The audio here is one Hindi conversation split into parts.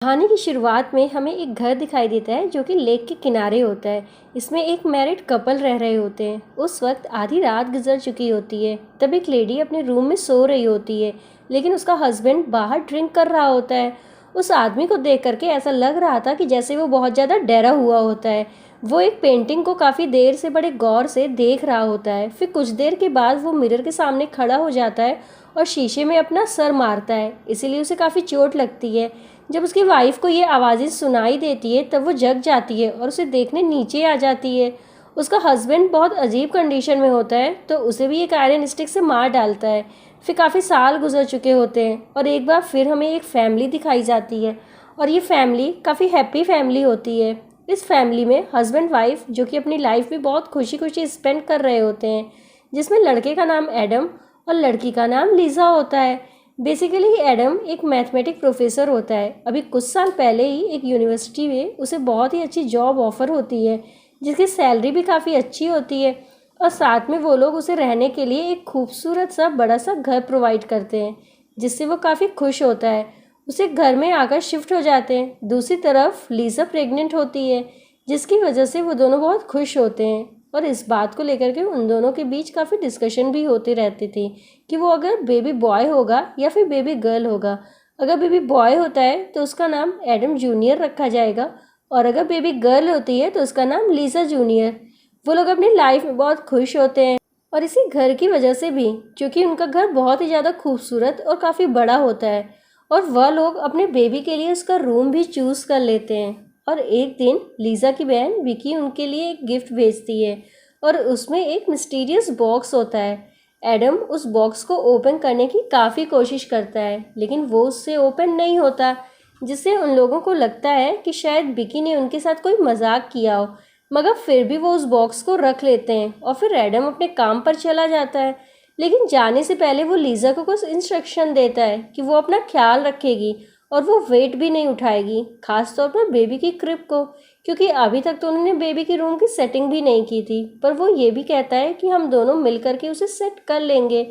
कहानी की शुरुआत में हमें एक घर दिखाई देता है जो कि लेक के किनारे होता है। इसमें एक मैरिड कपल रह रहे होते हैं। उस वक्त आधी रात गुजर चुकी होती है। तब एक लेडी अपने रूम में सो रही होती है, लेकिन उसका हस्बैंड बाहर ड्रिंक कर रहा होता है। उस आदमी को देख करके ऐसा लग रहा था कि जैसे वो बहुत ज़्यादा डरा हुआ होता है। वो एक पेंटिंग को काफ़ी देर से बड़े गौर से देख रहा होता है। फिर कुछ देर के बाद वो मिरर के सामने खड़ा हो जाता है और शीशे में अपना सर मारता है, इसीलिए उसे काफ़ी चोट लगती है। जब उसकी वाइफ को ये आवाज़ें सुनाई देती है तब वो जग जाती है और उसे देखने नीचे आ जाती है। उसका हस्बैंड बहुत अजीब कंडीशन में होता है तो उसे भी एक आयरन स्टिक से मार डालता है। फिर काफ़ी साल गुजर चुके होते हैं और एक बार फिर हमें एक फैमिली दिखाई जाती है और ये फैमिली काफ़ी हैप्पी फैमिली होती है। इस फैमिली में हस्बैंड वाइफ जो कि अपनी लाइफ में बहुत खुशी खुशी स्पेंड कर रहे होते हैं, जिसमें लड़के का नाम एडम और लड़की का नाम लीज़ा होता है। बेसिकली एडम एक मैथमेटिक प्रोफेसर होता है। अभी कुछ साल पहले ही एक यूनिवर्सिटी में उसे बहुत ही अच्छी जॉब ऑफर होती है, जिसकी सैलरी भी काफ़ी अच्छी होती है और साथ में वो लोग उसे रहने के लिए एक खूबसूरत सा बड़ा सा घर प्रोवाइड करते हैं, जिससे वो काफ़ी खुश होता है। उसे घर में आकर शिफ्ट हो जाते हैं। दूसरी तरफ लीज़ा प्रेग्नेंट होती है, जिसकी वजह से वो दोनों बहुत खुश होते हैं और इस बात को लेकर के उन दोनों के बीच काफ़ी डिस्कशन भी होती रहती थी कि वो अगर बेबी बॉय होगा या फिर बेबी गर्ल होगा। अगर बेबी बॉय होता है तो उसका नाम एडम जूनियर रखा जाएगा और अगर बेबी गर्ल होती है तो उसका नाम लीज़ा जूनियर। वो लोग अपनी लाइफ में बहुत खुश होते हैं और इसी घर की वजह से भी, क्योंकि उनका घर बहुत ही ज़्यादा खूबसूरत और काफ़ी बड़ा होता है और वह लोग अपने बेबी के लिए उसका रूम भी चूज़ कर लेते हैं। और एक दिन लीज़ा की बहन विकी उनके लिए एक गिफ्ट भेजती है और उसमें एक मिस्टीरियस बॉक्स होता है। एडम उस बॉक्स को ओपन करने की काफ़ी कोशिश करता है, लेकिन वो उससे ओपन नहीं होता, जिससे उन लोगों को लगता है कि शायद विकी ने उनके साथ कोई मजाक किया हो। मगर फिर भी वो उस बॉक्स को रख लेते हैं और फिर एडम अपने काम पर चला जाता है। लेकिन जाने से पहले वो लीज़ा को कुछ इंस्ट्रक्शन देता है कि वो अपना ख्याल रखेगी और वो वेट भी नहीं उठाएगी, खास तौर पर बेबी की क्रिब को, क्योंकि अभी तक तो उन्होंने बेबी की रूम की सेटिंग भी नहीं की थी। पर वो ये भी कहता है कि हम दोनों मिल करके उसे सेट कर लेंगे।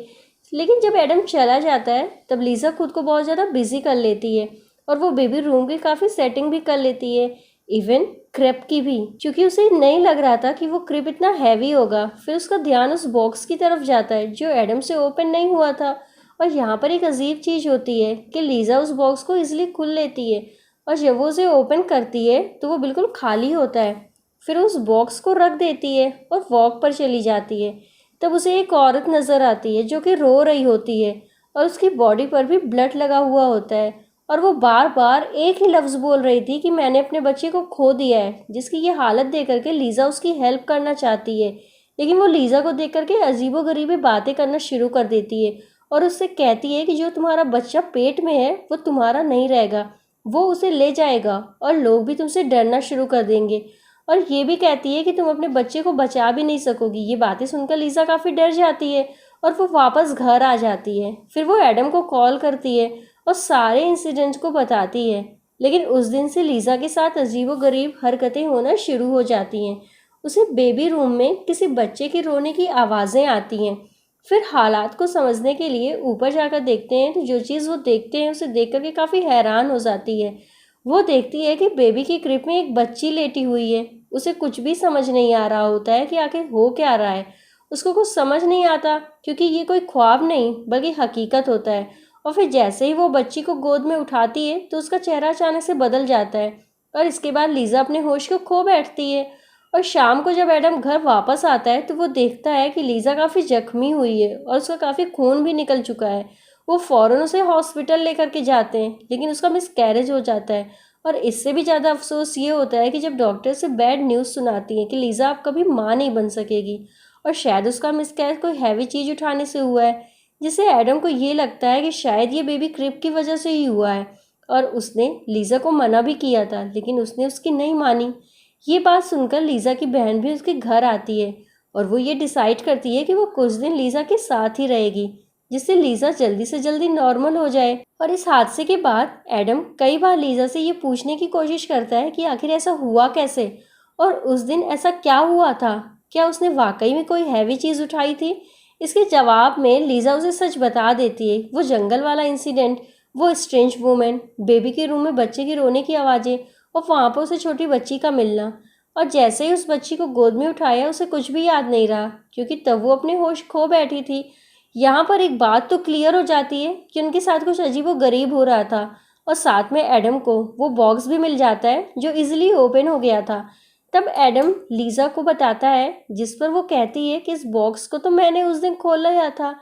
लेकिन जब एडम चला जाता है तब लीज़ा खुद को बहुत ज़्यादा बिजी कर लेती है और वो बेबी रूम की काफ़ी सेटिंग भी कर लेती है, इवन क्रिब की भी, क्योंकि उसे नहीं लग रहा था कि वो क्रिब इतना हैवी होगा। फिर उसका ध्यान उस बॉक्स की तरफ जाता है जो एडम से ओपन नहीं हुआ था और यहाँ पर एक अजीब चीज़ होती है कि लीज़ा उस बॉक्स को इजीली खुल लेती है और जब वो उसे ओपन करती है तो वो बिल्कुल खाली होता है। फिर उस बॉक्स को रख देती है और वॉक पर चली जाती है। तब उसे एक औरत नज़र आती है जो कि रो रही होती है और उसकी बॉडी पर भी ब्लड लगा हुआ होता है और वो बार बार एक ही लफ्ज़ बोल रही थी कि मैंने अपने बच्चे को खो दिया है, जिसकी ये हालत देख करके लीज़ा उसकी हेल्प करना चाहती है। लेकिन वो लीज़ा को देख करके अजीबोगरीबी बातें करना शुरू कर देती है और उससे कहती है कि जो तुम्हारा बच्चा पेट में है वो तुम्हारा नहीं रहेगा, वो उसे ले जाएगा और लोग भी तुमसे डरना शुरू कर देंगे। और ये भी कहती है कि तुम अपने बच्चे को बचा भी नहीं सकोगी। ये बातें सुनकर लीज़ा काफ़ी डर जाती है और वो वापस घर आ जाती है। फिर वो एडम को कॉल करती है और सारे इंसिडेंट को बताती है। लेकिन उस दिन से लीज़ा के साथ अजीबोगरीब हरकतें होना शुरू हो जाती हैं। उसे बेबी रूम में किसी बच्चे के रोने की आवाज़ें आती हैं। फिर हालात को समझने के लिए ऊपर जाकर देखते हैं तो जो चीज़ वो देखते हैं उसे देख करके काफ़ी हैरान हो जाती है। वो देखती है कि बेबी की क्रिब में एक बच्ची लेटी हुई है। उसे कुछ भी समझ नहीं आ रहा होता है कि आखिर हो क्या रहा है। उसको कुछ समझ नहीं आता, क्योंकि ये कोई ख्वाब नहीं बल्कि हकीकत होता है। और फिर जैसे ही वो बच्ची को गोद में उठाती है तो उसका चेहरा अचानक से बदल जाता है और इसके बाद लीज़ा अपने होश को खो बैठती है। और शाम को जब एडम घर वापस आता है तो वो देखता है कि लीज़ा काफ़ी जख्मी हुई है और उसका काफ़ी खून भी निकल चुका है। वो फ़ौरन उसे हॉस्पिटल लेकर के जाते हैं, लेकिन उसका मिसकैरेज हो जाता है। और इससे भी ज़्यादा अफसोस ये होता है कि जब डॉक्टर से बैड न्यूज़ सुनाती है कि लीज़ा अब कभी माँ नहीं बन सकेगी और शायद उसका मिसकैरेज कोई हैवी चीज़ उठाने से हुआ है, जिससे एडम को ये लगता है कि शायद ये बेबी क्रिब की वजह से ही हुआ है। और उसने लीज़ा को मना भी किया था, लेकिन उसने उसकी नहीं मानी। ये बात सुनकर लीज़ा की बहन भी उसके घर आती है और वो ये डिसाइड करती है कि वो कुछ दिन लीज़ा के साथ ही रहेगी, जिससे लीज़ा जल्दी से जल्दी नॉर्मल हो जाए। और इस हादसे के बाद एडम कई बार लीज़ा से ये पूछने की कोशिश करता है कि आखिर ऐसा हुआ कैसे और उस दिन ऐसा क्या हुआ था, क्या उसने वाकई में कोई हैवी चीज़ उठाई थी। इसके जवाब में लीज़ा उसे सच बता देती है। वो जंगल वाला इंसिडेंट वो स्ट्रेंज वूमेन, बेबी के रूम में बच्चे के रोने की आवाज़ें और वहाँ पर उसे छोटी बच्ची का मिलना। और जैसे ही उस बच्ची को गोद में उठाया उसे कुछ भी याद नहीं रहा, क्योंकि तब वो अपने होश खो बैठी थी। यहाँ पर एक बात तो क्लियर हो जाती है कि उनके साथ कुछ अजीबोगरीब हो रहा था। और साथ में एडम को वो बॉक्स भी मिल जाता है जो इजीली ओपन हो गया था। तब एडम लीजा को बताता है, जिस पर वो कहती है कि इस बॉक्स को तो मैंने उस दिन खोला था।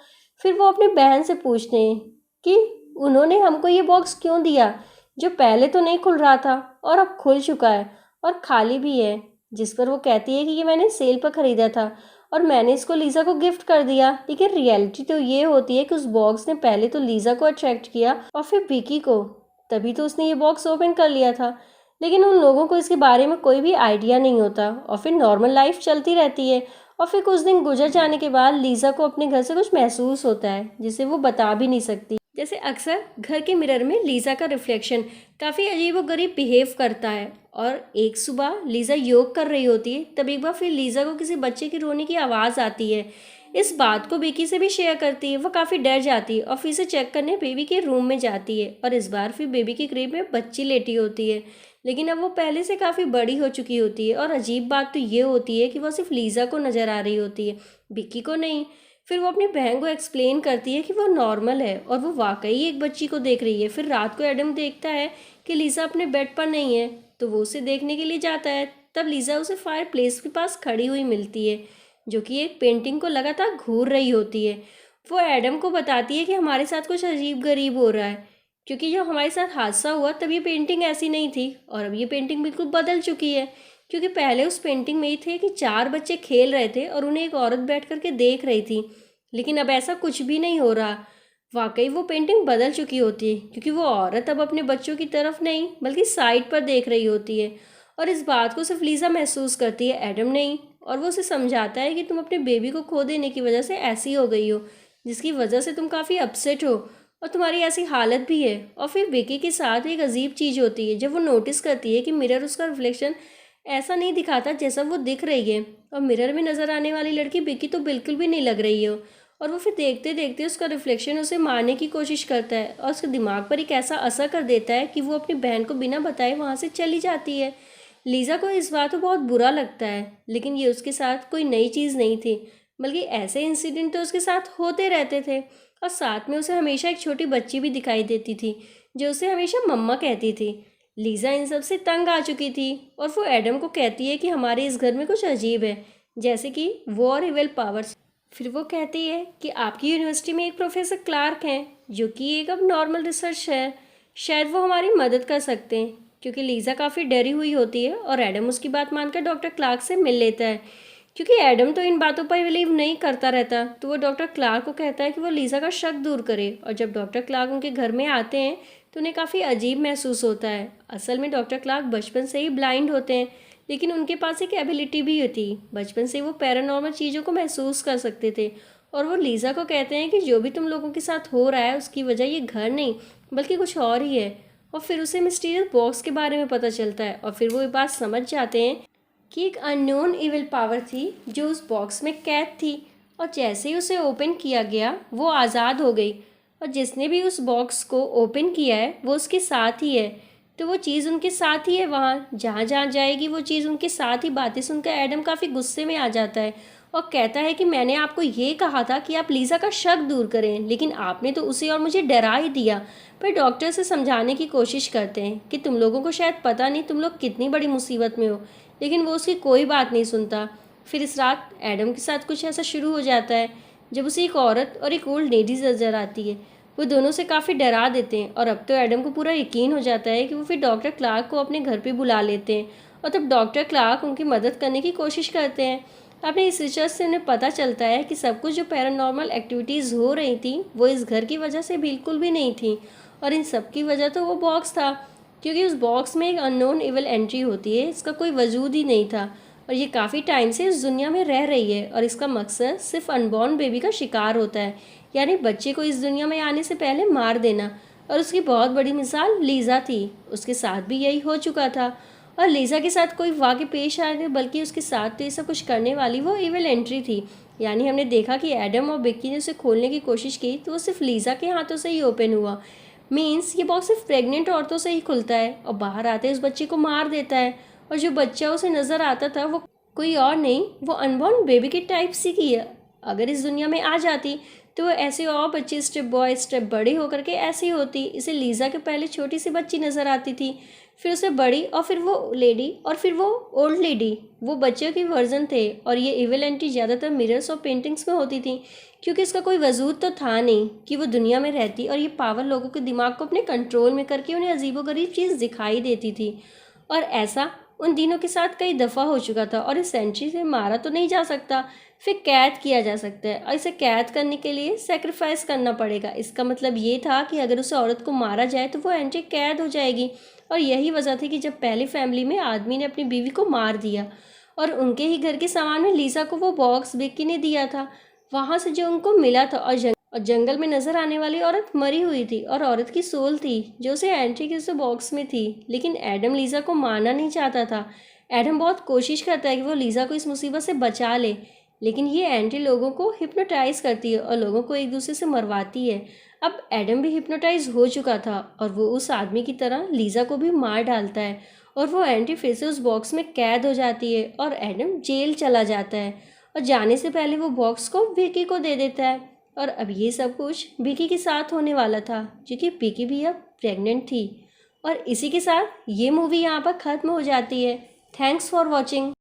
फिर वो अपनी बहन से पूछते हैं कि उन्होंने हमको ये बॉक्स क्यों दिया, जो पहले तो नहीं खुल रहा था और अब खुल चुका है और खाली भी है। जिस पर वो कहती है कि ये मैंने सेल पर ख़रीदा था और मैंने इसको लीज़ा को गिफ्ट कर दिया। लेकिन रियलिटी तो ये होती है कि उस बॉक्स ने पहले तो लीज़ा को अट्रैक्ट किया और फिर विकी को, तभी तो उसने ये बॉक्स ओपन कर लिया था। लेकिन उन लोगों को इसके बारे में कोई भी आइडिया नहीं होता और फिर नॉर्मल लाइफ चलती रहती है। और फिर कुछ दिन गुजर जाने के बाद लीज़ा को अपने घर से कुछ महसूस होता है जिसे वो बता भी नहीं सकती। जैसे अक्सर घर के मिरर में लीज़ा का रिफ्लेक्शन काफ़ी अजीबोगरीब बिहेव करता है। और एक सुबह लीज़ा योग कर रही होती है, तब एक बार फिर लीज़ा को किसी बच्चे की रोने की आवाज़ आती है। इस बात को बेकी से भी शेयर करती है। वह काफ़ी डर जाती है और फिर से चेक करने बेबी के रूम में जाती है और इस बार फिर बेबी के करीब में बच्ची लेटी होती है। लेकिन अब वो पहले से काफ़ी बड़ी हो चुकी होती है। और अजीब बात तो ये होती है कि वह सिर्फ लीज़ा को नज़र आ रही होती है, बिक्की को नहीं। फिर वो अपनी बहन को एक्सप्लेन करती है कि वो नॉर्मल है और वो वाकई एक बच्ची को देख रही है। फिर रात को एडम देखता है कि लीज़ा अपने बेड पर नहीं है, तो वो उसे देखने के लिए जाता है। तब लीज़ा उसे फायर प्लेस के पास खड़ी हुई मिलती है, जो कि एक पेंटिंग को लगातार घूर रही होती है। वो एडम को बताती है कि हमारे साथ कुछ अजीब गरीब हो रहा है, क्योंकि जब हमारे साथ हादसा हुआ तब ये पेंटिंग ऐसी नहीं थी और अब ये पेंटिंग बिल्कुल बदल चुकी है। क्योंकि पहले उस पेंटिंग में ही थे कि 4 बच्चे खेल रहे थे और उन्हें एक औरत बैठ करके देख रही थी, लेकिन अब ऐसा कुछ भी नहीं हो रहा। वाकई वो पेंटिंग बदल चुकी होती है, क्योंकि वो औरत अब अपने बच्चों की तरफ नहीं बल्कि साइड पर देख रही होती है। और इस बात को सिर्फ लीज़ा महसूस करती है, एडम नहीं। और वो उसे समझाता है कि तुम अपने बेबी को खो देने की वजह से ऐसी हो गई हो, जिसकी वजह से तुम काफ़ी अपसेट हो और तुम्हारी ऐसी हालत भी है। और फिर विकी के साथ एक अजीब चीज़ होती है जब वो नोटिस करती है कि मिरर उसका रिफ्लेक्शन ऐसा नहीं दिखाता जैसा वो दिख रही है। और मिरर में नज़र आने वाली लड़की विकी तो बिल्कुल भी नहीं लग रही हो। और वो फिर देखते देखते उसका रिफ्लेक्शन उसे मारने की कोशिश करता है और उसके दिमाग पर एक ऐसा असर कर देता है कि वो अपनी बहन को बिना बताए वहाँ से चली जाती है। लीज़ा को इस बात को बहुत बुरा लगता है, लेकिन ये उसके साथ कोई नई चीज़ नहीं थी, बल्कि ऐसे इंसिडेंट तो उसके साथ होते रहते थे। और साथ में उसे हमेशा एक छोटी बच्ची भी दिखाई देती थी, जो उसे हमेशा मम्मा कहती थी। लीज़ा इन सब से तंग आ चुकी थी और वो एडम को कहती है कि हमारे इस घर में कुछ अजीब है, जैसे कि वॉर इविल पावर्स। फिर वो कहती है कि आपकी यूनिवर्सिटी में एक प्रोफेसर क्लार्क हैं, जो कि एक अब नॉर्मल रिसर्च है, शायद वो हमारी मदद कर सकते हैं। क्योंकि लीज़ा काफ़ी डरी हुई होती है और एडम उसकी बात मानकर डॉक्टर क्लार्क से मिल लेता है। क्योंकि एडम तो इन बातों पर बिलीव नहीं करता रहता, तो वो डॉक्टर क्लार्क को कहता है कि वो लीज़ा का शक दूर करे। और जब डॉक्टर क्लार्क उनके घर में आते हैं तो उन्हें काफ़ी अजीब महसूस होता है। असल में डॉक्टर क्लार्क बचपन से ही ब्लाइंड होते हैं, लेकिन उनके पास एक एबिलिटी भी होती। बचपन से वो पैरानॉर्मल चीज़ों को महसूस कर सकते थे। और वो लीज़ा को कहते हैं कि जो भी तुम लोगों के साथ हो रहा है उसकी वजह ये घर नहीं बल्कि कुछ और ही है। और फिर उसे मिस्टीरियस बॉक्स के बारे में पता चलता है और फिर वो ये बात समझ जाते हैं कि एक अननोन इविल पावर थी जो उस बॉक्स में कैद थी। और जैसे ही उसे ओपन किया गया वो आज़ाद हो गई। और जिसने भी उस बॉक्स को ओपन किया है वो उसके साथ ही है, तो वो चीज़ उनके साथ ही है। वहाँ जहाँ जहाँ जाएगी वो चीज़ उनके साथ ही। बातें सुनकर एडम काफ़ी गुस्से में आ जाता है और कहता है कि मैंने आपको ये कहा था कि आप लीज़ा का शक दूर करें, लेकिन आपने तो उसे और मुझे डरा ही दिया। पर डॉक्टर से समझाने की कोशिश करते हैं कि तुम लोगों को शायद पता नहीं तुम लोग कितनी बड़ी मुसीबत में हो, लेकिन वो उसकी कोई बात नहीं सुनता। फिर इस रात एडम के साथ कुछ ऐसा शुरू हो जाता है जब उसे एक औरत और एक ओल्ड लेडी नजर आती है। वो दोनों से काफ़ी डरा देते हैं और अब तो एडम को पूरा यकीन हो जाता है कि वो फिर डॉक्टर क्लार्क को अपने घर पे बुला लेते हैं। और तब डॉक्टर क्लार्क उनकी मदद करने की कोशिश करते हैं। अपने इस रिसर्च से उन्हें पता चलता है कि सब कुछ जो पैरानॉर्मल एक्टिविटीज़ हो रही थी वो इस घर की वजह से बिल्कुल भी नहीं थी। और इन सब की वजह तो वो बॉक्स था, क्योंकि उस बॉक्स में एक अननोन इविल एंट्री होती है, इसका कोई वजूद ही नहीं था। और ये काफ़ी टाइम से इस दुनिया में रह रही है और इसका मकसद सिर्फ अनबॉर्न बेबी का शिकार होता है, यानी बच्चे को इस दुनिया में आने से पहले मार देना। और उसकी बहुत बड़ी मिसाल लीज़ा थी, उसके साथ भी यही हो चुका था। और लीज़ा के साथ कोई वाक़ई पेश आया नहीं, बल्कि उसके साथ तो ये सब कुछ करने वाली वो इविल एंट्री थी। यानी हमने देखा कि एडम और बिक्की ने उसे खोलने की कोशिश की तो वो सिर्फ लीज़ा के हाथों से ही ओपन हुआ। मीन्स ये बॉक्स सिर्फ प्रेग्नेंट औरतों से ही खुलता है और बाहर आते ही उस बच्चे को मार देता है। और जो बच्चा उसे नज़र आता था वो कोई और नहीं, वो अनबॉर्न बेबी के टाइप सी की है। अगर इस दुनिया में आ जाती तो वो ऐसे और बच्चे स्टेप बॉय स्टेप बड़ी होकर के ऐसी होती। इसे लीज़ा के पहले छोटी सी बच्ची नज़र आती थी, फिर उसे बड़ी, और फिर वो लेडी, और फिर वो ओल्ड लेडी। वो बच्चों की वर्जन थे और ये इविल एंटी ज़्यादातर मिरर्स और पेंटिंग्स में होती थी, क्योंकि इसका कोई वजूद तो था नहीं कि वो दुनिया में रहती और ये पावर लोगों के दिमाग को अपने कंट्रोल में करके उन्हें अजीबोगरीब चीज़ दिखाई देती थी। और ऐसा उन दिनों के साथ कई दफ़ा हो चुका था। और इस सेंचुरी से मारा तो नहीं जा सकता, फिर कैद किया जा सकता है, और इसे कैद करने के लिए सेक्रीफाइस करना पड़ेगा। इसका मतलब ये था कि अगर उस औरत को मारा जाए तो वो एंटी कैद हो जाएगी। और यही वजह थी कि जब पहली फैमिली में आदमी ने अपनी बीवी को मार दिया और उनके ही घर के सामान में लीजा को वो बॉक्स विक्की ने दिया था, वहाँ से जो उनको मिला था। और जंगल में नजर आने वाली औरत मरी हुई थी और औरत की सोल थी जो उसे एंट्री के उस बॉक्स में थी। लेकिन एडम लीजा को मारना नहीं चाहता था। एडम बहुत कोशिश करता है कि वो लीजा को इस मुसीबत से बचा ले, लेकिन ये एंटी लोगों को हिप्नोटाइज करती है और लोगों को एक दूसरे से मरवाती है। अब एडम भी हिप्नोटाइज हो चुका था और वो उस आदमी की तरह लीजा को भी मार डालता है और वो एंटी फिर से उस बॉक्स में कैद हो जाती है और एडम जेल चला जाता है। और जाने से पहले वो बॉक्स को विकी को दे देता है। और अब ये सब कुछ विकी के साथ होने वाला था, क्योंकि विकी भी अब प्रेग्नेंट थी। और इसी के साथ ये मूवी यहाँ पर ख़त्म हो जाती है। Thanks for watching.